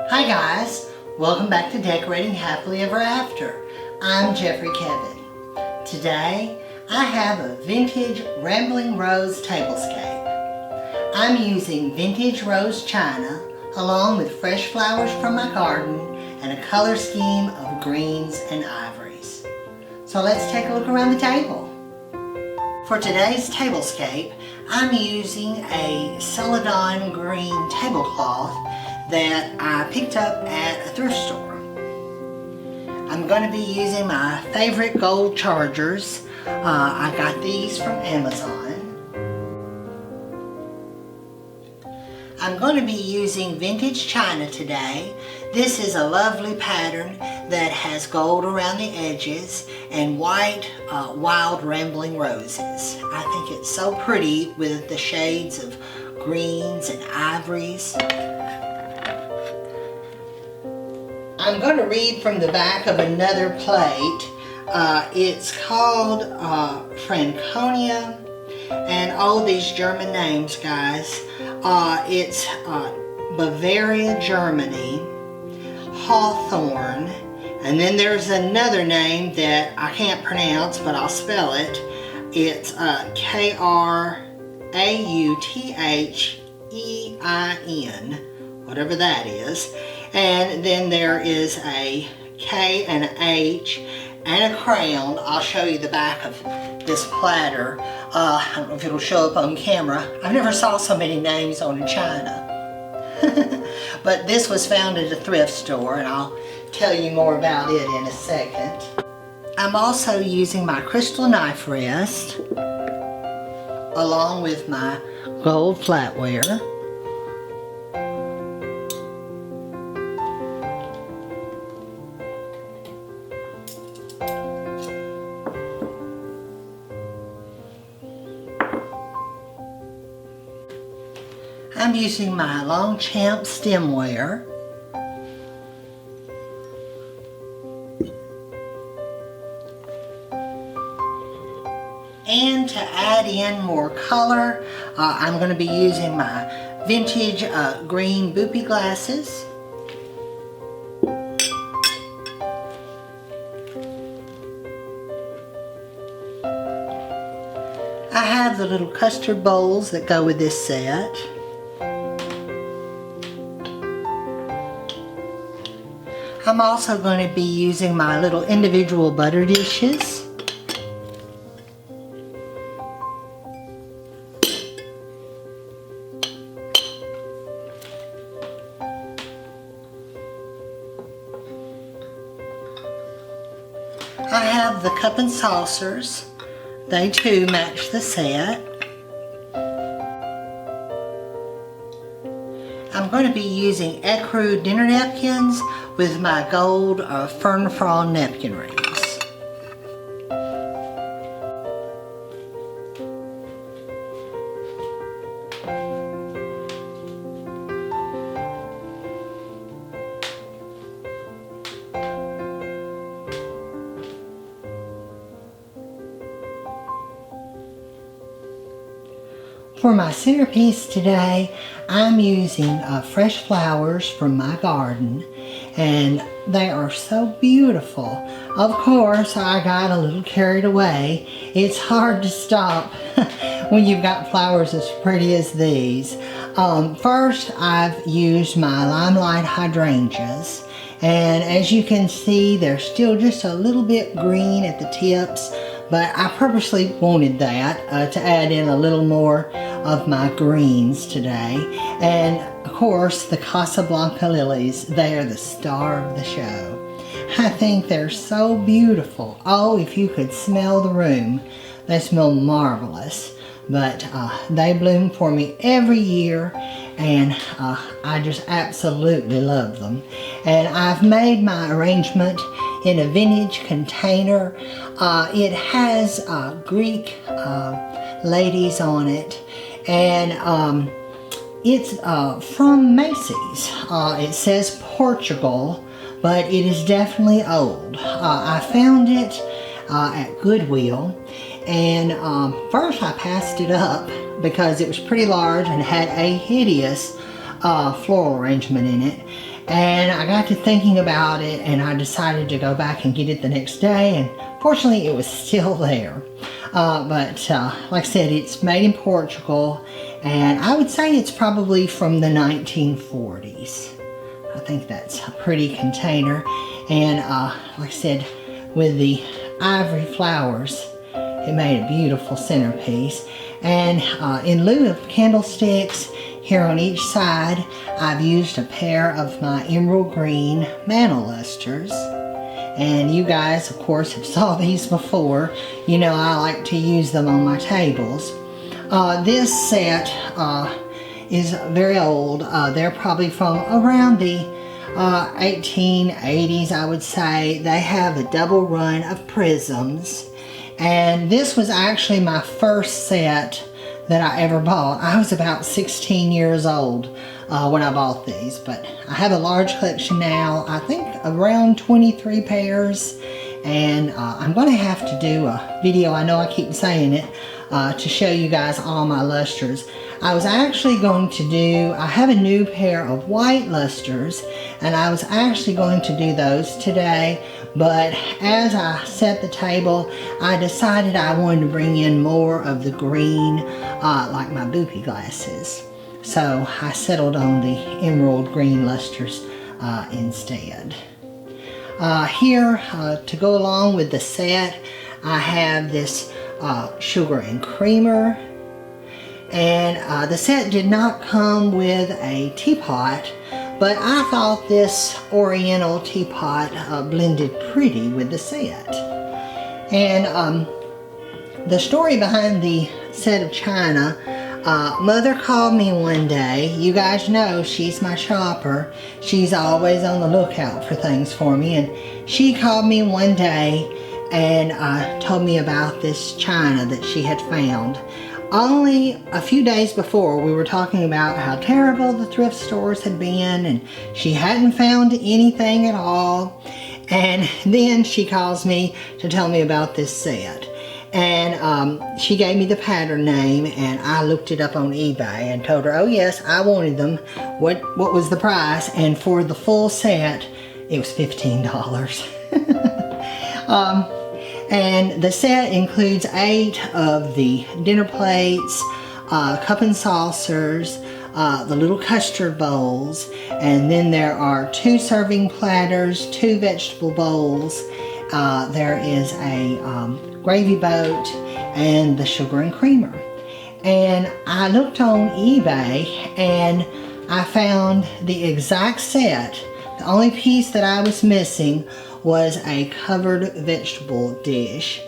Hi guys, welcome back to Decorating Happily Ever After. I'm Jeffrey Kevin. Today I have a vintage Rambling Rose tablescape. I'm using vintage rose china along with fresh flowers from my garden and a color scheme of greens and ivories. So let's take a look around the table. For today's tablescape, I'm using a celadon green tablecloth that I picked up at a thrift store. I'm going to be using my favorite gold chargers. I got these from Amazon. I'm going to be using vintage china today. This is a lovely pattern that has gold around the edges and white wild rambling roses. I think it's so pretty with the shades of greens and ivories. I'm going to read from the back of another plate. It's called Franconia, and all these German names, guys. It's Bavaria, Germany, Hawthorne, and then there's another name that I can't pronounce, but I'll spell it. It's Krauthein, whatever that is. And then there is a K and an H and a crown. I'll show you the back of this platter. I don't know if it'll show up on camera. I've never saw so many names on a china. But this was found at a thrift store, and I'll tell you more about it in a second. I'm also using my crystal knife rest along with my gold flatware. I'm using my Longchamp stemware. And to add in more color, I'm going to be using my vintage green boopy glasses. I have the little custard bowls that go with this set. I'm also going to be using my little individual butter dishes. I have the cup and saucers. They too match the set. I'm going to be using ecru dinner napkins with my gold fern frond napkin rings. For my centerpiece today, I'm using fresh flowers from my garden, and they are so beautiful. Of course, I got a little carried away. It's hard to stop when you've got flowers as pretty as these. First, I've used my limelight hydrangeas, and as you can see, they're still just a little bit green at the tips, but I purposely wanted that to add in a little more of my greens today. And of course, the Casablanca lilies, they are the star of the show. I think they're so beautiful. Oh, if you could smell the room, they smell marvelous. But they bloom for me every year, and I just absolutely love them. And I've made my arrangement in a vintage container. It has Greek ladies on it, and it's from Macy's. It says Portugal, but it is definitely old. I found it at Goodwill, and first I passed it up because it was pretty large and had a hideous floral arrangement in it. And I got to thinking about it, and I decided to go back and get it the next day, and fortunately it was still there. But like I said, it's made in Portugal, and I would say it's probably from the 1940s. I think that's a pretty container. And like I said, with the ivory flowers, it made a beautiful centerpiece. And in lieu of candlesticks, here on each side, I've used a pair of my emerald green mantle lusters. And you guys, of course, have saw these before. You know I like to use them on my tables. This set is very old. They're probably from around the 1880s, I would say. They have a double run of prisms. And this was actually my first set that I ever bought. I was about 16 years old when I bought these, but I have a large collection now. I think around 23 pairs, and I'm going to have to do a video, I know I keep saying it, to show you guys all my lusters. I was actually going to do, I have a new pair of white lusters, and I was actually going to do those today, but as I set the table, I decided I wanted to bring in more of the green, like my boopy glasses. So I settled on the emerald green lusters instead. Here, to go along with the set, I have this sugar and creamer. And the set did not come with a teapot, but I thought this oriental teapot blended pretty with the set. And the story behind the set of china, Mother called me one day. You guys know she's my shopper. She's always on the lookout for things for me. And she called me one day and told me about this china that she had found. Only a few days before, we were talking about how terrible the thrift stores had been, and she hadn't found anything at all. And then she calls me to tell me about this set. And she gave me the pattern name, and I looked it up on eBay and told her, oh yes, I wanted them. What was the price? And for the full set, it was $15. And the set includes 8 of the dinner plates, cup and saucers, the little custard bowls, and then there are 2 serving platters, 2 vegetable bowls, there is a gravy boat, and the sugar and creamer. And I looked on eBay and I found the exact set. The only piece that I was missing was a covered vegetable dish,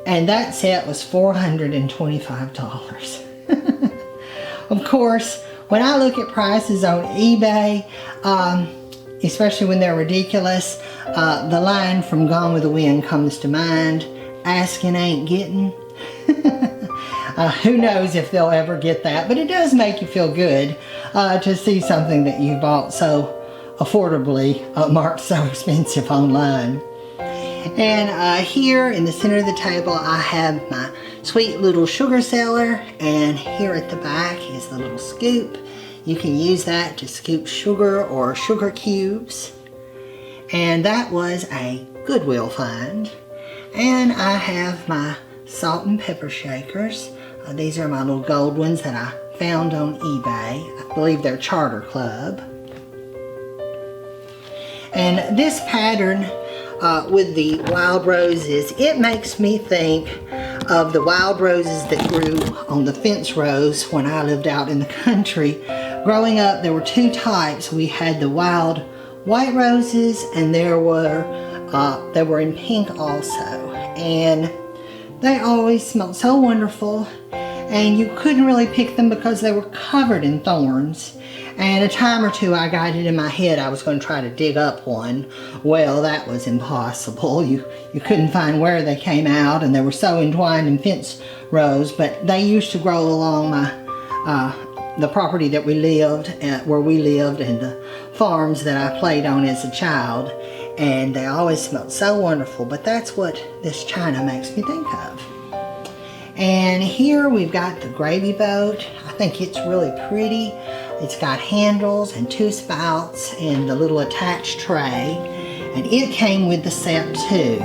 and that set was $425. Of course, when I look at prices on eBay, especially when they're ridiculous, the line from Gone with the Wind comes to mind, asking ain't getting. Who knows if they'll ever get that, but it does make you feel good to see something that you bought so affordably marked so expensive online. And here in the center of the table I have my sweet little sugar cellar, and here at the back is the little scoop. You can use that to scoop sugar or sugar cubes. And that was a Goodwill find. And I have my salt and pepper shakers. These are my little gold ones that I found on eBay. I believe they're Charter Club. And this pattern with the wild roses, it makes me think of the wild roses that grew on the fence rows when I lived out in the country. Growing up, there were 2 types. We had the wild white roses, and they were in pink also. And they always smelled so wonderful, and you couldn't really pick them because they were covered in thorns. And a time or two I got it in my head I was going to try to dig up one. Well, that was impossible. You couldn't find where they came out, and they were so entwined in fence rows. But they used to grow along the property that we lived, where we lived, and the farms that I played on as a child. And they always smelled so wonderful. But that's what this china makes me think of. And here we've got the gravy boat. I think it's really pretty. It's got handles and 2 spouts and the little attached tray. And it came with the set too.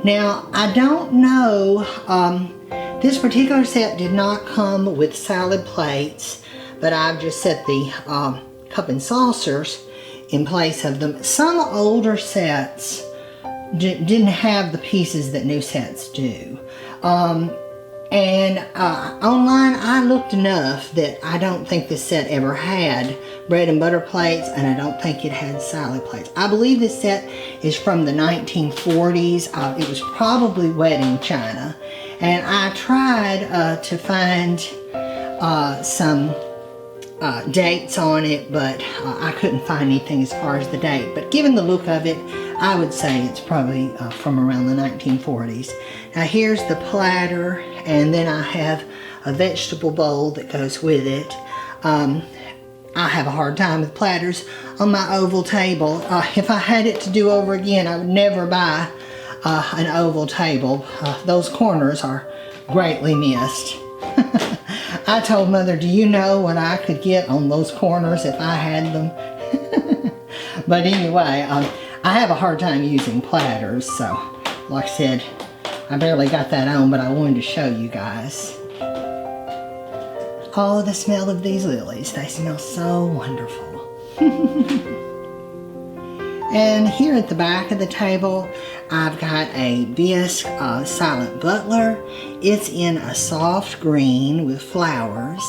Now, I don't know, this particular set did not come with salad plates, but I've just set the cup and saucers in place of them. Some older sets didn't have the pieces that new sets do. Online I looked enough that I don't think this set ever had bread and butter plates, and I don't think it had salad plates. I believe this set is from the 1940s. It was probably wedding china, and I tried to find some dates on it, but I couldn't find anything as far as the date. But given the look of it, I would say it's probably from around the 1940s. Now here's the platter, and then I have a vegetable bowl that goes with it. I have a hard time with platters on my oval table. If I had it to do over again, I would never buy an oval table. Those corners are greatly missed. I told Mother, do you know what I could get on those corners if I had them? But anyway, I have a hard time using platters, so like I said, I barely got that on, but I wanted to show you guys. Oh, the smell of these lilies. They smell so wonderful. And here at the back of the table, I've got a bisque silent butler. It's in a soft green with flowers.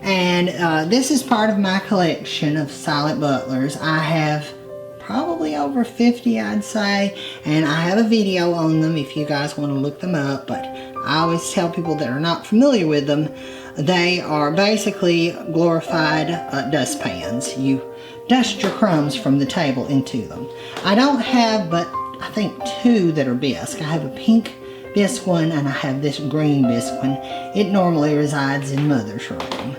And this is part of my collection of silent butlers. I have probably over 50, I'd say, and I have a video on them if you guys want to look them up. But I always tell people that are not familiar with them, they are basically glorified dustpans. You dust your crumbs from the table into them. I don't have but I think 2 that are bisque. I have a pink bisque one and I have this green bisque one. It normally resides in Mother's room,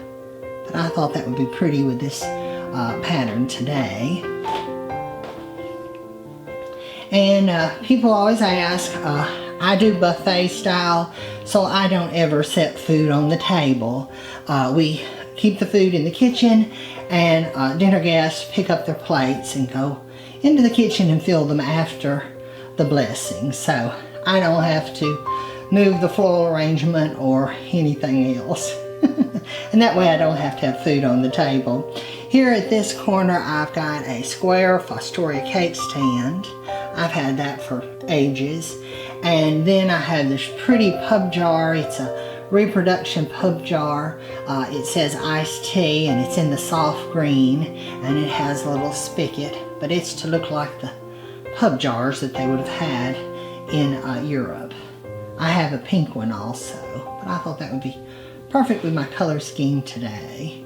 but I thought that would be pretty with this pattern today. And people always ask, I do buffet style, so I don't ever set food on the table. We keep the food in the kitchen, and dinner guests pick up their plates and go into the kitchen and fill them after the blessing. So I don't have to move the floral arrangement or anything else. And that way I don't have to have food on the table. Here at this corner, I've got a square Fostoria cake stand. I've had that for ages. And then I have this pretty pub jar. It's a reproduction pub jar. It says iced tea, and it's in the soft green, and it has a little spigot, but it's to look like the pub jars that they would have had in Europe. I have a pink one also, but I thought that would be perfect with my color scheme today.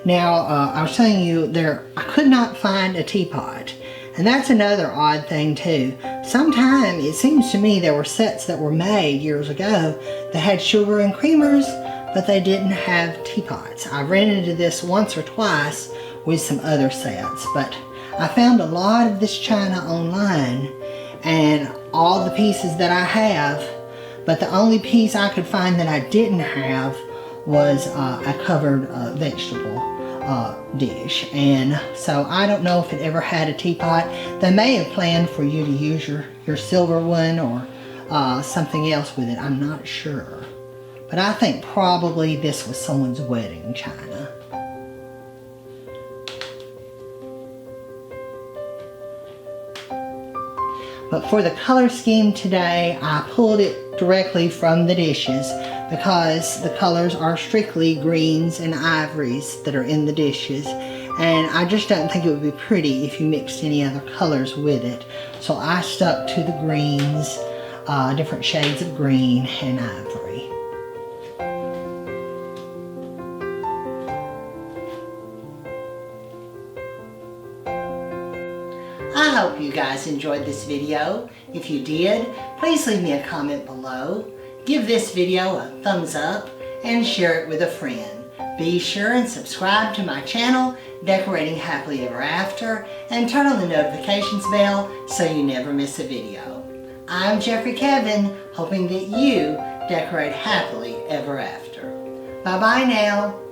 Now, I was telling you I could not find a teapot. And that's another odd thing too. Sometimes it seems to me there were sets that were made years ago that had sugar and creamers, but they didn't have teapots. I ran into this once or twice with some other sets, but I found a lot of this china online and all the pieces that I have, but the only piece I could find that I didn't have was a covered vegetable dish. And so I don't know if it ever had a teapot. They may have planned for you to use your silver one or something else with it. I'm not sure. But I think probably this was someone's wedding china. But for the color scheme today, I pulled it directly from the dishes because the colors are strictly greens and ivories that are in the dishes. And I just don't think it would be pretty if you mixed any other colors with it. So I stuck to the greens, different shades of green and ivory. I hope you guys enjoyed this video. If you did, please leave me a comment below. Give this video a thumbs up and share it with a friend. Be sure and subscribe to my channel, Decorating Happily Ever After, and turn on the notifications bell so you never miss a video. I'm Jeffrey Kevin, hoping that you decorate happily ever after. Bye-bye now.